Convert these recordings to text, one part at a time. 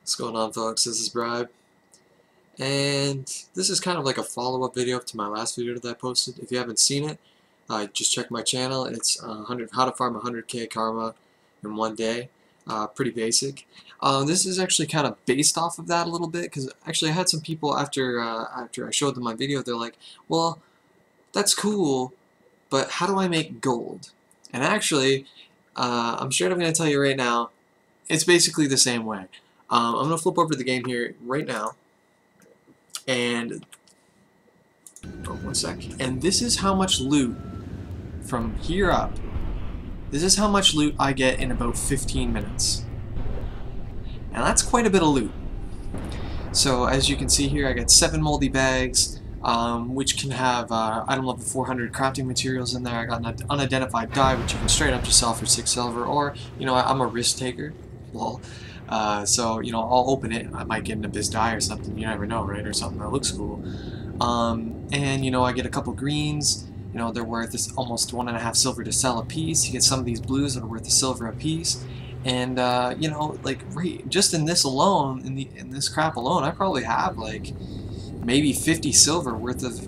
What's going on, folks? This is Bribe, and this is kind of like a follow-up video to my last video that I posted. If you haven't seen it, just check my channel. It's how to farm 100k karma in one day. Pretty basic. This is actually kind of based off of that a little bit, because actually I had some people after I showed them my video, they're like, well, that's cool, but how do I make gold? And actually, I'm sure I'm going to tell you right now, it's basically the same way. I'm going to flip over to the game here right now, and one sec. And this is how much loot from here up. This is how much loot I get in about 15 minutes. And that's quite a bit of loot. So as you can see here, I got 7 moldy bags, which can have item level 400 crafting materials in there. I got an unidentified dye, which you can straight up just sell for 6 silver, or, you know, I'm a risk taker. Lol. So, you know, I'll open it. I might get an abyss dye or something. You never know, right? Or something that looks cool. And, you know, I get a couple greens. You know, they're worth almost 1.5 silver to sell a piece. You get some of these blues that are worth a silver a piece. And, you know, like, right, just in this alone, in this crap alone, I probably have, like, maybe 50 silver worth of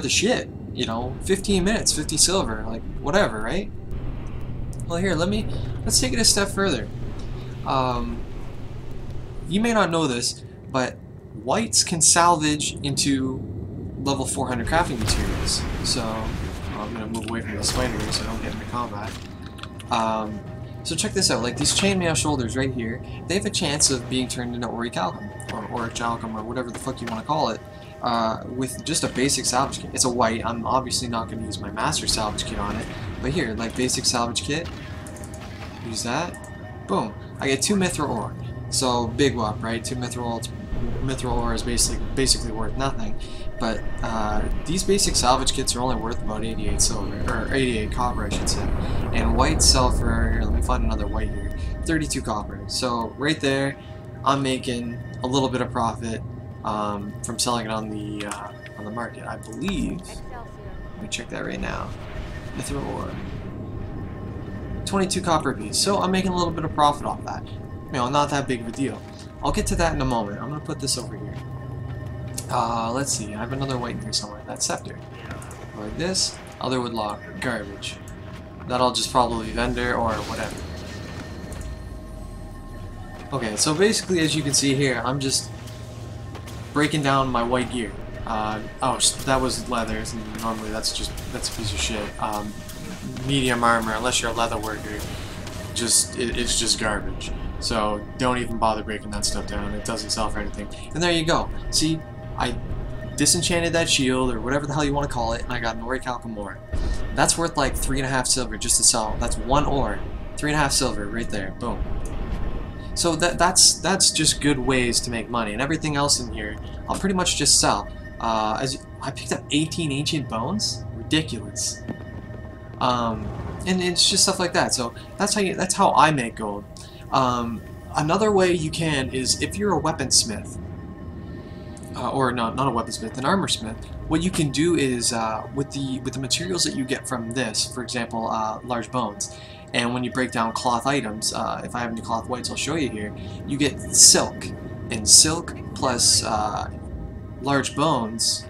shit. You know, 15 minutes, 50 silver, like, whatever, right? Well, here, let's take it a step further. You may not know this, but whites can salvage into level 400 crafting materials. So, I'm going to move away from the spider so I don't get into combat. So check this out, like these chainmail shoulders right here, they have a chance of being turned into orichalcum, or orichalcum, or whatever the fuck you want to call it, with just a basic salvage kit. It's a white. I'm obviously not going to use my master salvage kit on it, but here, like basic salvage kit, use that. Boom. I get 2 mithril ore. So big whoop, right? 2 mithril ore is basically worth nothing. But these basic salvage kits are only worth about 88 silver, or 88 copper, I should say. And white sell for, here, let me find another white here, 32 copper. So right there, I'm making a little bit of profit from selling it on the market. I believe. Let me check that right now. Mithril ore. 22 copper piece, so I'm making a little bit of profit off that. You know, not that big of a deal. I'll get to that in a moment. I'm gonna put this over here. Let's see, I have another white in here somewhere. That scepter. Like this, other wood log, garbage. That'll just probably vendor or whatever. Okay, so basically, as you can see here, I'm just breaking down my white gear. Oh, that was leather. Normally, that's a piece of shit. Medium armor, unless you're a leather worker, it's just garbage. So don't even bother breaking that stuff down. It doesn't sell for anything. And there you go. See, I disenchanted that shield, or whatever the hell you want to call it, and I got an orichalcum ore. That's worth like 3.5 silver just to sell. That's 1 ore, 3.5 silver right there. Boom. So that's just good ways to make money. And everything else in here, I'll pretty much just sell. I picked up 18 ancient bones. Ridiculous. And it's just stuff like that. So that's how I make gold. Another way you can is if you're a weaponsmith, or not a weaponsmith, an armor smith. What you can do is with the materials that you get from this, for example, large bones, and when you break down cloth items, if I have any cloth whites, I'll show you here. You get silk, and silk plus large bones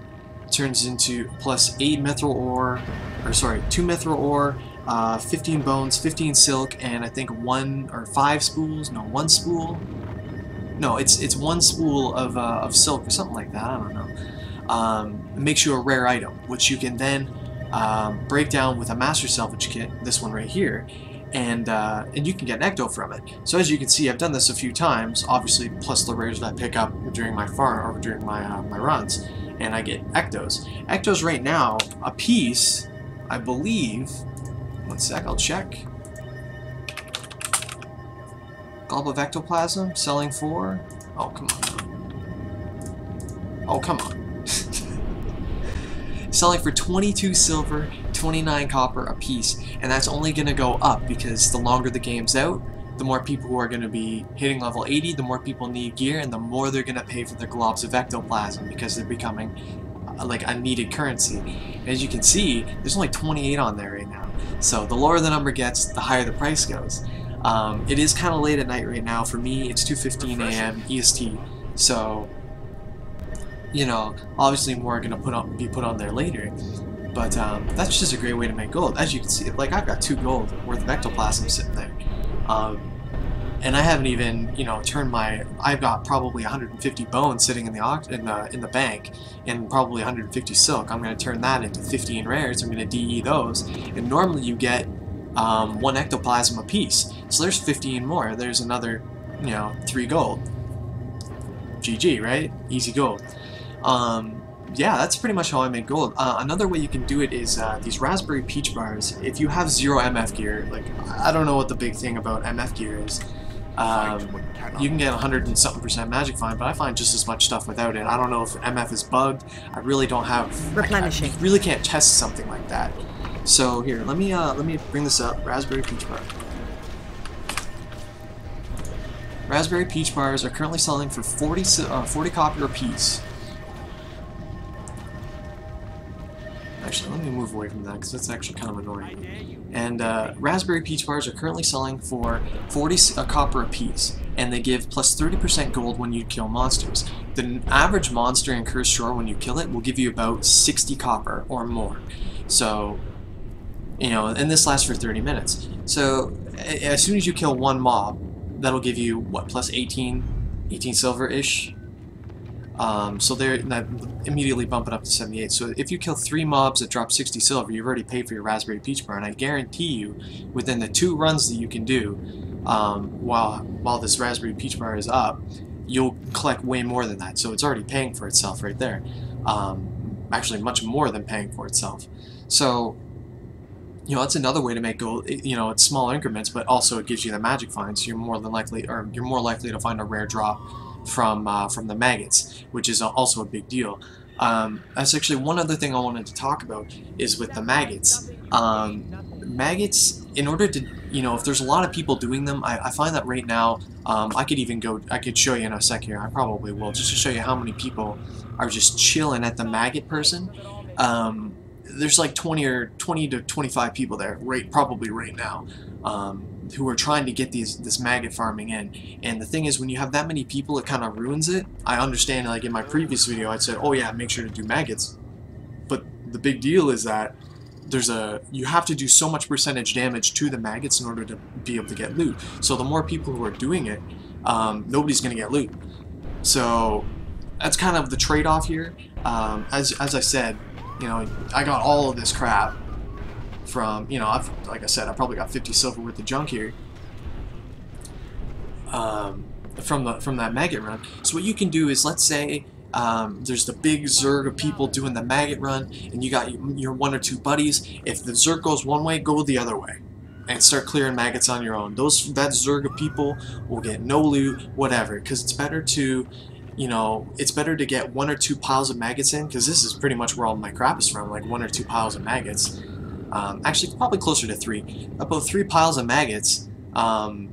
turns into plus 8 mithril ore, or sorry, 2 mithril ore, 15 bones, 15 silk, and I think 1 or 5 spools. No, 1 spool. No, it's 1 spool of silk or something like that. I don't know. It makes you a rare item, which you can then break down with a master salvage kit. This one right here, and you can get an ecto from it. So as you can see, I've done this a few times. Obviously, plus the rares that I pick up during my farm or during my my runs. And I get ectos. Ectos right now, a piece, I believe. One sec, I'll check. Glob of ectoplasm selling for. Oh, come on. Oh, come on. Selling for 22 silver, 29 copper a piece. And that's only going to go up because the longer the game's out, the more people who are going to be hitting level 80, the more people need gear, and the more they're going to pay for their globs of ectoplasm because they're becoming like a needed currency. And as you can see, there's only 28 on there right now. So the lower the number gets, the higher the price goes. It is kind of late at night right now. For me, it's 2:15 a.m. EST, so you know, obviously more are gonna be put on there later. But that's just a great way to make gold. As you can see, like I've got 2 gold worth of ectoplasm sitting there, and I haven't even, you know, turned my. I've got probably 150 bones sitting in the bank, and probably 150 silk. I'm going to turn that into 15 rares. I'm going to DE those, and normally you get 1 ectoplasm a piece. So there's 15 more. There's another, you know, 3 gold. GG, right? Easy gold. Yeah, that's pretty much how I make gold. Another way you can do it is these raspberry peach bars. If you have 0 MF gear, like I don't know what the big thing about MF gear is. You can get 100 and something% magic find, but I find just as much stuff without it. I don't know if MF is bugged. I really don't have. Replenishing. I really can't test something like that. So here, let me bring this up. Raspberry peach bar. Raspberry peach bars are currently selling for 40 copper a piece. Actually, let me move away from that because that's actually kind of annoying. And raspberry peach bars are currently selling for 40 copper a piece, and they give plus 30% gold when you kill monsters. The average monster in Cursed Shore, when you kill it, will give you about 60 copper or more. So, you know, and this lasts for 30 minutes. So, as soon as you kill 1 mob, that'll give you, what, plus 18 silver-ish? So that immediately bump it up to 78. So if you kill 3 mobs that drop 60 silver, you've already paid for your raspberry peach bar, and I guarantee you, within the 2 runs that you can do, while this raspberry peach bar is up, you'll collect way more than that. So it's already paying for itself right there. Actually, much more than paying for itself. So, you know, that's another way to make gold. You know, it's small increments, but also it gives you the magic finds. So you're more likely to find a rare drop from the maggots, which is also a big deal. That's actually one other thing I wanted to talk about is with the maggots. Maggots, in order to, you know, if there's a lot of people doing them, I find that right now, I could show you in a sec here, I probably will, just to show you how many people are just chilling at the maggot person. There's like 20 to 25 people there, probably right now, who are trying to get this maggot farming in. And the thing is, when you have that many people, it kind of ruins it. I understand, like in my previous video, I said, oh yeah, make sure to do maggots. But the big deal is that you have to do so much percentage damage to the maggots in order to be able to get loot. So the more people who are doing it, nobody's going to get loot. So that's kind of the trade-off here. As I said, you know, I got all of this crap from, you know, like I said, I probably got 50 silver worth of junk here from that maggot run. So what you can do is, let's say there's the big zerg of people doing the maggot run, and you got your 1 or 2 buddies. If the zerg goes one way, go the other way and start clearing maggots on your own. That zerg of people will get no loot, whatever, because it's better to, you know, it's better to get 1 or 2 piles of maggots in, because this is pretty much where all my crap is from, like 1 or 2 piles of maggots. Actually, probably closer to 3. About 3 piles of maggots, and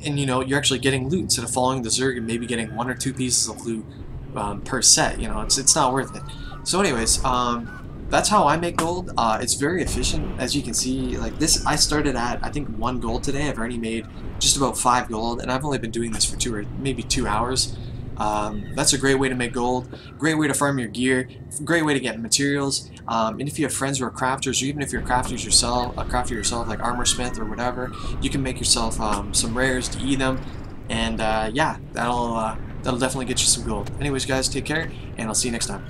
you know, you're actually getting loot instead of following the zerg and maybe getting 1 or 2 pieces of loot per set. You know, it's not worth it. So anyways, that's how I make gold. It's very efficient, as you can see. Like this, I started at, I think, 1 gold today. I've already made just about 5 gold, and I've only been doing this for 2 or maybe 2 hours. That's a great way to make gold, great way to farm your gear, great way to get materials, and if you have friends who are crafters, or even if you're a crafter yourself, like armor smith or whatever, you can make yourself some rares to eat them, and yeah, that'll definitely get you some gold. Anyways guys, take care, and I'll see you next time.